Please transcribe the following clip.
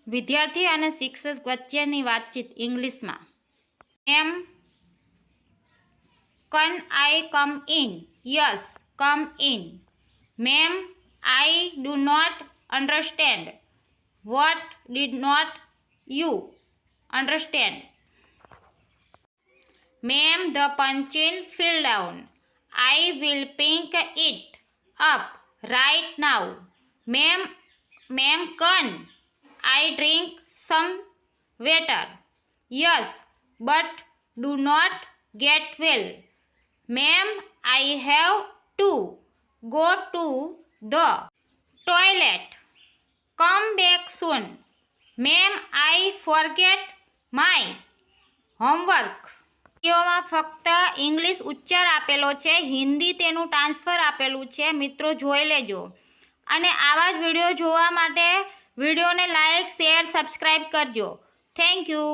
વિદ્યાર્થી અને શિક્ષક વચ્ચેની વાતચીત ઇંગ્લિશમાં. Ma'am, can I come in? Yes, come in. Ma'am, I do not understand. What did not you understand? Ma'am, the pencil fell down. I will pick it up right now. Ma'am, can I drink some water? Yes, but do not get well. Ma'am, I have to go to the toilet. Come back soon. Ma'am, I forget my homework. વિડીયોમાં ફક્ત English ઉચ્ચાર આપેલો છે, હિન્દી તેનું transfer આપેલું છે. મિત્રો જોઈ લેજો. અને આવા જ વિડીયો જોવા માટે વિડીયોને લાઇક, શેર, સબસ્ક્રાઈબ કરજો. Thank you.